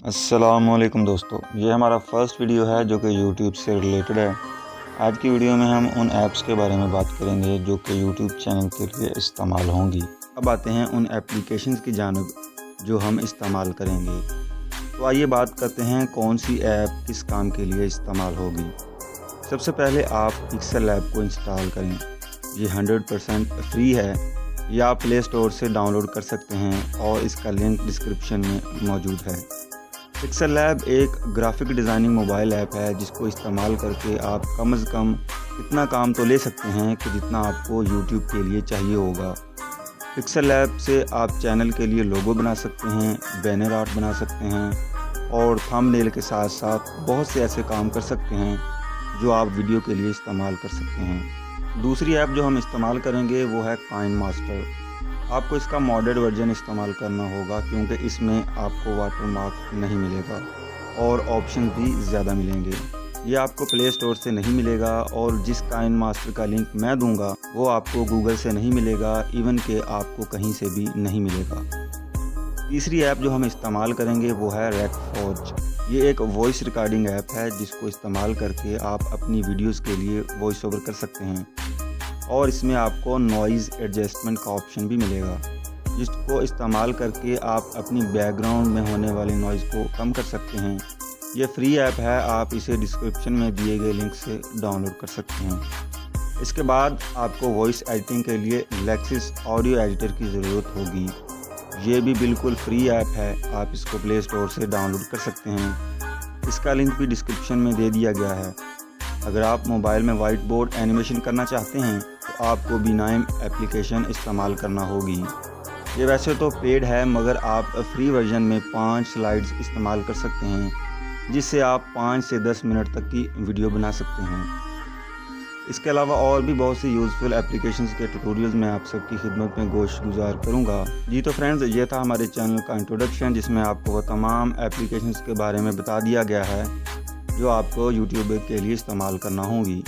अस्सलामुअलैकुम दोस्तों, ये हमारा फर्स्ट वीडियो है जो कि यूट्यूब से रिलेटेड है। आज की वीडियो में हम उन ऐप्स के बारे में बात करेंगे जो कि यूट्यूब चैनल के लिए इस्तेमाल होंगी। अब आते हैं उन एप्लीकेशंस की जानिब जो हम इस्तेमाल करेंगे। तो आइए बात करते हैं कौन सी ऐप किस काम के लिए इस्तेमाल होगी। सबसे पहले आप पिक्सेलैब को इंस्टॉल करें। ये 100% फ्री है, या आप प्ले स्टोर से डाउनलोड कर सकते हैं और इसका लिंक डिस्क्रिप्शन में मौजूद है। पिक्सेलैब एक ग्राफिक डिज़ाइनिंग मोबाइल ऐप है जिसको इस्तेमाल करके आप कम से कम इतना काम तो ले सकते हैं कि जितना आपको यूट्यूब के लिए चाहिए होगा। पिक्सेलैब से आप चैनल के लिए लोगो बना सकते हैं, बैनर आर्ट बना सकते हैं और थंबनेल के साथ साथ बहुत से ऐसे काम कर सकते हैं जो आप वीडियो के लिए इस्तेमाल कर सकते हैं। दूसरी ऐप जो हम इस्तेमाल करेंगे वो है काइनमास्टर। आपको इसका मॉडेड वर्जन इस्तेमाल करना होगा क्योंकि इसमें आपको वाटरमार्क नहीं मिलेगा और ऑप्शन भी ज़्यादा मिलेंगे। ये आपको प्ले स्टोर से नहीं मिलेगा और जिस काइनमास्टर का लिंक मैं दूंगा वो आपको गूगल से नहीं मिलेगा, इवन के आपको कहीं से भी नहीं मिलेगा। तीसरी ऐप जो हम इस्तेमाल करेंगे वो है रेकफॉर्ज। ये एक वॉइस रिकॉर्डिंग ऐप है जिसको इस्तेमाल करके आप अपनी वीडियोज़ के लिए वॉइस ओवर कर सकते हैं और इसमें आपको नॉइज़ एडजस्टमेंट का ऑप्शन भी मिलेगा, जिसको इस्तेमाल करके आप अपनी बैकग्राउंड में होने वाली नॉइज़ को कम कर सकते हैं। ये फ्री ऐप है, आप इसे डिस्क्रिप्शन में दिए गए लिंक से डाउनलोड कर सकते हैं। इसके बाद आपको वॉइस एडिटिंग के लिए लेक्सिस ऑडियो एडिटर की ज़रूरत होगी। ये भी बिल्कुल फ्री ऐप है, आप इसको प्ले स्टोर से डाउनलोड कर सकते हैं। इसका लिंक भी डिस्क्रिप्शन में दे दिया गया है। अगर आप मोबाइल में वाइट बोर्ड एनिमेशन करना चाहते हैं तो आपको बिनाइम एप्लीकेशन इस्तेमाल करना होगी। ये वैसे तो पेड है मगर आप फ्री वर्जन में 5 स्लाइड्स इस्तेमाल कर सकते हैं जिससे आप 5 से 10 मिनट तक की वीडियो बना सकते हैं। इसके अलावा और भी बहुत सी यूज़फुल एप्लीकेशंस के ट्यूटोरियल्स मैं आप सबकी खिदमत में गुज़ार करूँगा। जी तो फ्रेंड्स, ये था हमारे चैनल का इंट्रोडक्शन जिसमें आपको वो तमाम एप्लीकेशंस के बारे में बता दिया गया है जो आपको यूट्यूब के लिए इस्तेमाल करना होगी।